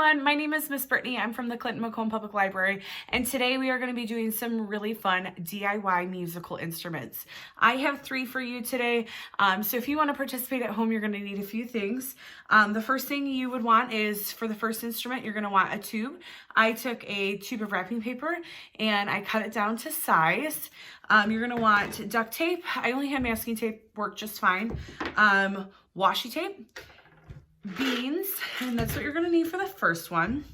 everyone, my name is Miss Brittany. I'm from the Clinton-Macomb Public Library, and today we are going to be doing some really fun DIY musical instruments. I have 3 for you today, so if you want to participate at home, you're going to need a few things. The first thing you would want is, for the first instrument, you're going to want a tube. I took a tube of wrapping paper and I cut it down to size. You're going to want duct tape. I only have masking tape, worked just fine. Washi tape, beans, and that's what you're going to need for the first one.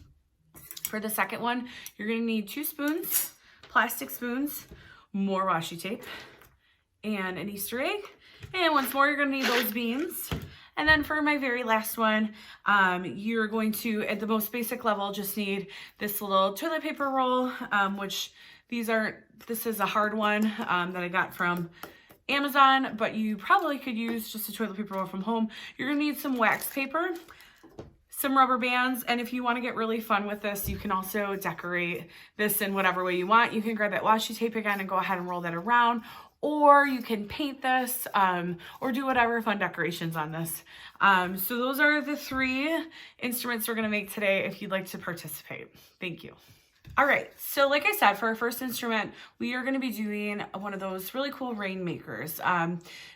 For the second one, you're going to need 2 spoons, plastic spoons, more washi tape, and an Easter egg. And once more, you're going to need those beans. And then for my very last one, you're going to, at the most basic level, just need this little toilet paper roll, which this is a hard one that I got from Amazon, but you probably could use just a toilet paper roll from home. You're gonna need some wax paper, some rubber bands, and if you wanna get really fun with this, you can also decorate this in whatever way you want. You can grab that washi tape again and go ahead and roll that around, or you can paint this, or do whatever fun decorations on this. So those are the 3 instruments we're gonna make today if you'd like to participate. Thank you. All right, so like I said, for our first instrument, we are going to be doing one of those really cool rainmakers.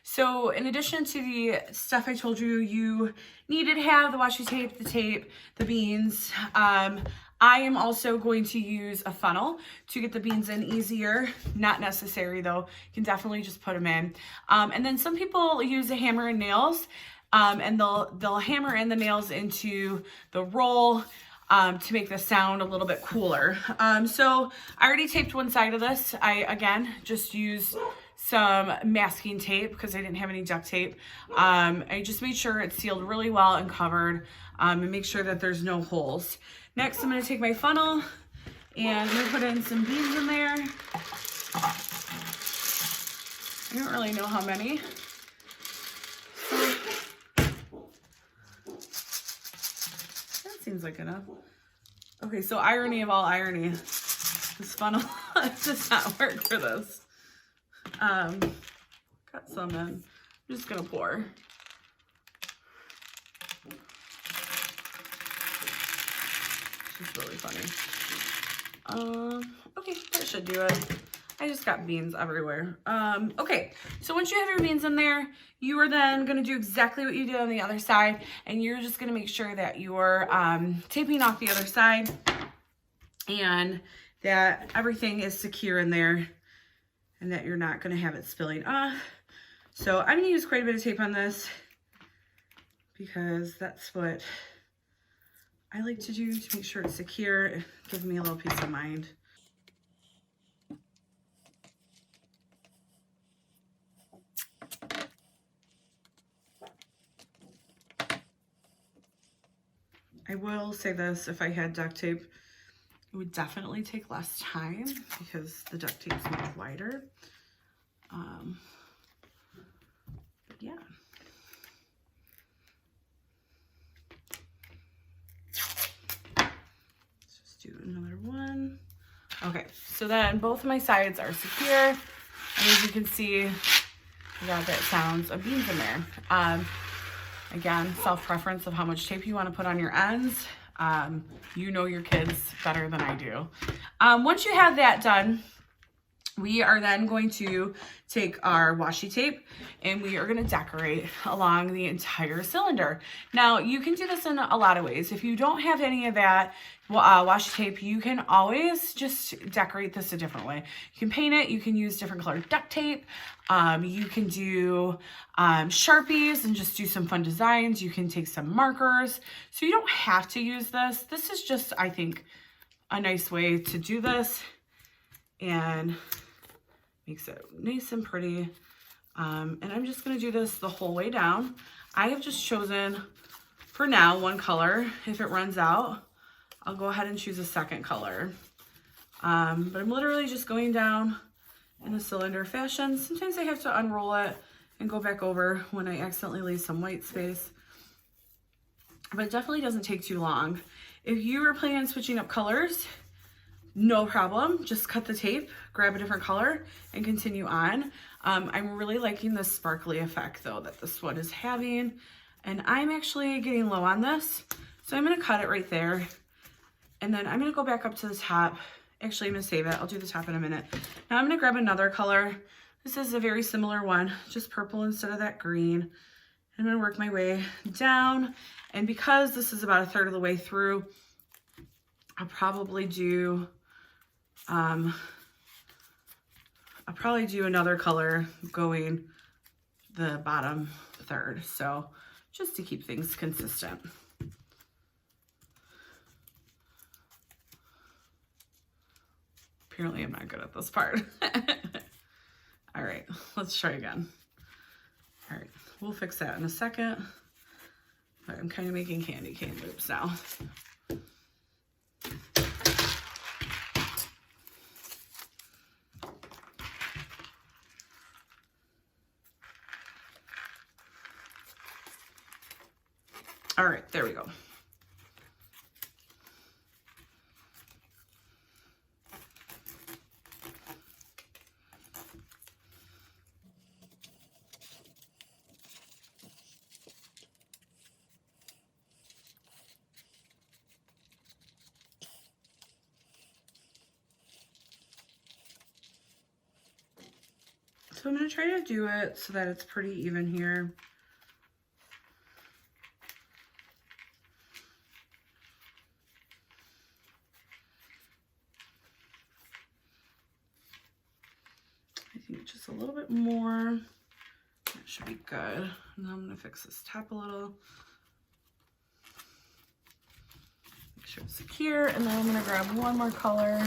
So in addition to the stuff I told you, you needed to have the washi tape, the tape, the beans. I am also going to use a funnel to get the beans in easier. Not necessary though, you can definitely just put them in. And then some people use a hammer and nails, and they'll hammer in the nails into the roll to make the sound a little bit cooler. So I already taped one side of this. I, again, just used some masking tape because I didn't have any duct tape. I just made sure it's sealed really well and covered, and make sure that there's no holes. Next, I'm gonna take my funnel and I'm gonna put in some beans in there. I don't really know how many. Seems like enough. Okay, so irony of all irony, this funnel does not work for this. Got some in. I'm just gonna pour. It's just really funny. Okay, that should do it. I just got beans everywhere. Okay, so once you have your beans in there, you are then gonna do exactly what you did on the other side, and you're just gonna make sure that you're taping off the other side and that everything is secure in there and that you're not gonna have it spilling off. So I'm gonna use quite a bit of tape on this because that's what I like to do to make sure it's secure. It gives me a little peace of mind. I will say this, if I had duct tape, it would definitely take less time because the duct tape is much wider. Yeah. Let's just do another one. Okay, so then both of my sides are secure. And as you can see, I got that sounds of beans in there. Again, self-preference of how much tape you want to put on your ends. You know your kids better than I do. Once you have that done, we are then going to take our washi tape and we are going to decorate along the entire cylinder. Now, you can do this in a lot of ways. If you don't have any of that washi tape, you can always just decorate this a different way. You can paint it, you can use different colored duct tape, you can do Sharpies and just do some fun designs. You can take some markers. So you don't have to use this. This is just, I think, a nice way to do this and makes it nice and pretty. And I'm just gonna do this the whole way down. I have just chosen, for now, one color. If it runs out, I'll go ahead and choose a second color. But I'm literally just going down in a cylinder fashion. Sometimes I have to unroll it and go back over when I accidentally leave some white space. But it definitely doesn't take too long. If you are planning on switching up colors, no problem. Just cut the tape, grab a different color, and continue on. I'm really liking the sparkly effect though that this one is having. And I'm actually getting low on this. So I'm gonna cut it right there. And then I'm gonna go back up to the top. Actually, I'm gonna save it. I'll do the top in a minute. Now I'm gonna grab another color. This is a very similar one, just purple instead of that green. I'm gonna work my way down. And because this is about a third of the way through, I'll probably do another color going the bottom third. So just to keep things consistent. Apparently I'm not good at this part. All right, let's try again. All right, we'll fix that in a second. All right, I'm kind of making candy cane loops now. All right, there we go. So I'm going to try to do it so that it's pretty even here. I think just a little bit more. That should be good. And then I'm going to fix this top a little. Make sure it's secure. And then I'm going to grab one more color.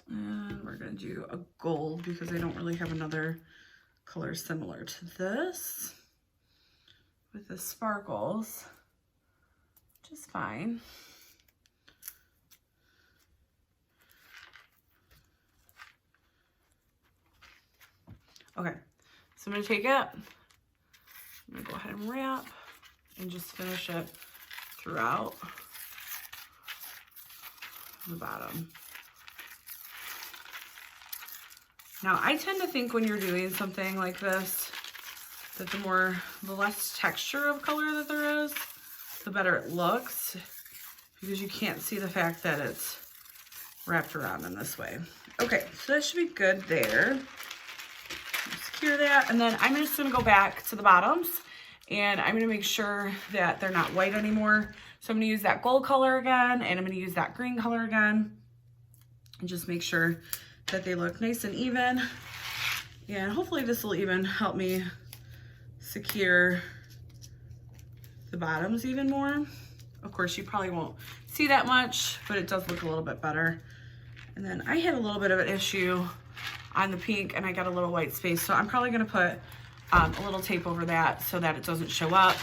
And we're going to do a gold because I don't really have another color similar to this with the sparkles, which is fine. Okay, so I'm going to take it, I'm going to go ahead and wrap and just finish it throughout the bottom. Now, I tend to think when you're doing something like this, that the less texture of color that there is, the better it looks, because you can't see the fact that it's wrapped around in this way. Okay, so that should be good there. Secure that, and then I'm just going to go back to the bottoms, and I'm going to make sure that they're not white anymore. So I'm going to use that gold color again, and I'm going to use that green color again, and just make sure that they look nice and even. And hopefully this will even help me secure the bottoms even more. Of course, you probably won't see that much, but it does look a little bit better. And then I had a little bit of an issue on the pink, and I got a little white space, so I'm probably gonna put a little tape over that so that it doesn't show up.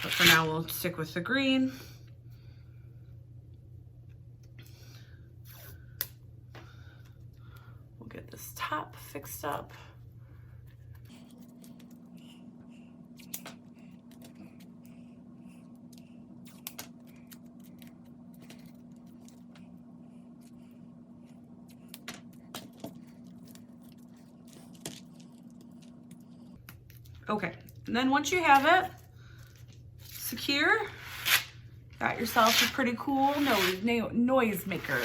But for now, we'll stick with the green. We'll get this top fixed up. Okay, and then once you have it secure, got yourself a pretty cool noise maker.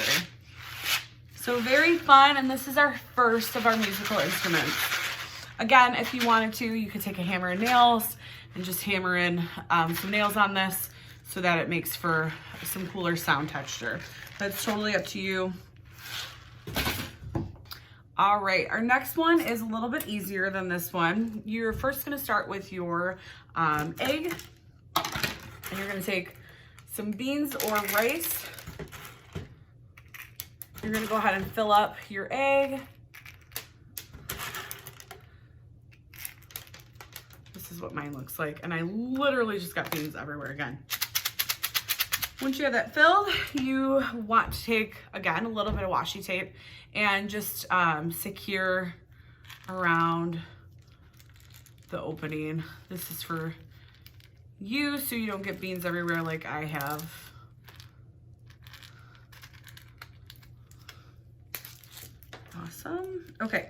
So very fun, and this is our first of our musical instruments. Again, if you wanted to, you could take a hammer and nails and just hammer in some nails on this so that it makes for some cooler sound texture. That's totally up to you. All right, our next one is a little bit easier than this one. You're first gonna start with your egg, and you're gonna take some beans or rice. You're gonna go ahead and fill up your egg. This is what mine looks like, and I literally just got beans everywhere again. Once you have that filled, you want to take, again, a little bit of washi tape and just secure around the opening. This is for you so you don't get beans everywhere like I have. Awesome. Okay.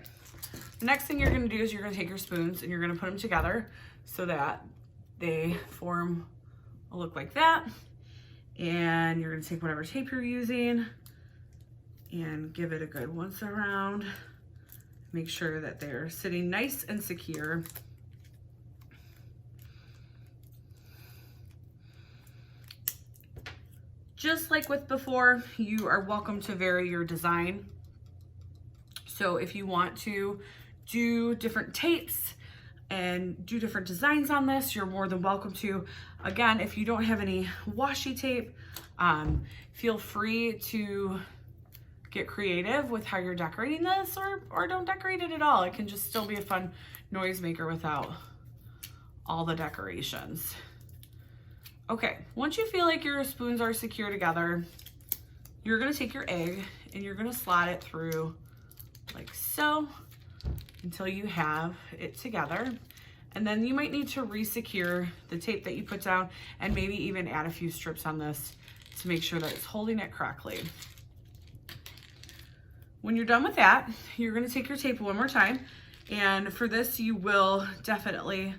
The next thing you're going to do is you're going to take your spoons and you're going to put them together so that they form a look like that. And you're gonna take whatever tape you're using and give it a good once around. Make sure that they're sitting nice and secure. Just like with before, you are welcome to vary your design. So if you want to do different tapes and do different designs on this, you're more than welcome to. Again, if you don't have any washi tape, feel free to get creative with how you're decorating this, or don't decorate it at all. It can just still be a fun noisemaker without all the decorations. Okay, once you feel like your spoons are secure together, you're gonna take your egg and you're gonna slot it through like so until you have it together. And then you might need to re-secure the tape that you put down and maybe even add a few strips on this to make sure that it's holding it correctly. When you're done with that, you're gonna take your tape one more time. And for this, you will definitely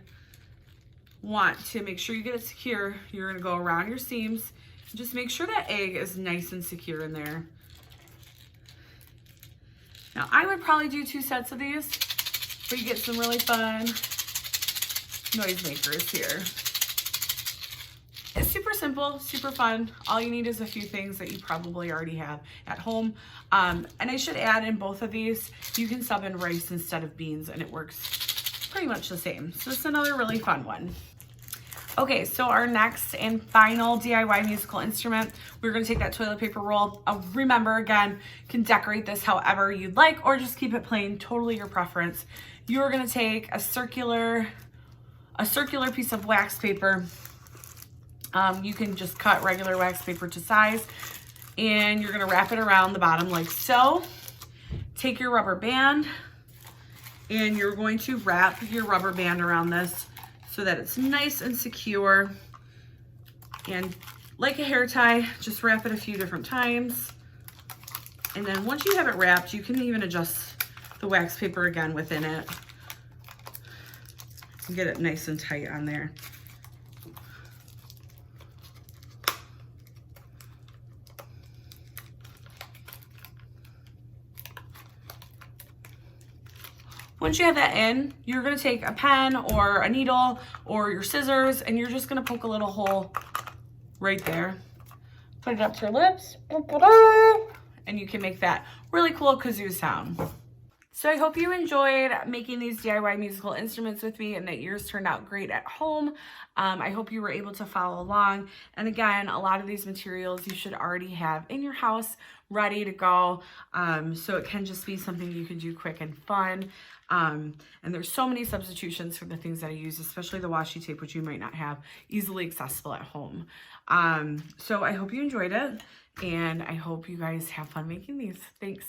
want to make sure you get it secure. You're gonna go around your seams. Just make sure that egg is nice and secure in there. Now, I would probably do 2 sets of these, but you get some really fun noisemakers here. It's super simple, super fun. All you need is a few things that you probably already have at home. And I should add, in both of these, you can sub in rice instead of beans, and it works pretty much the same. So it's another really fun one. Okay, so our next and final DIY musical instrument, we're gonna take that toilet paper roll. Remember, again, you can decorate this however you'd like, or just keep it plain, totally your preference. You're gonna take a circular piece of wax paper. You can just cut regular wax paper to size, and you're gonna wrap it around the bottom like so. Take your rubber band, and you're going to wrap your rubber band around this so that it's nice and secure. And like a hair tie, just wrap it a few different times. And then once you have it wrapped, you can even adjust the wax paper again within it and get it nice and tight on there. Once you have that in, you're gonna take a pen or a needle or your scissors, and you're just gonna poke a little hole right there. Put it up to your lips, and you can make that really cool kazoo sound. So I hope you enjoyed making these DIY musical instruments with me and that yours turned out great at home. I hope you were able to follow along. And again, a lot of these materials you should already have in your house ready to go. So it can just be something you can do quick and fun. And there's so many substitutions for the things that I use, especially the washi tape, which you might not have easily accessible at home. So I hope you enjoyed it, and I hope you guys have fun making these. Thanks.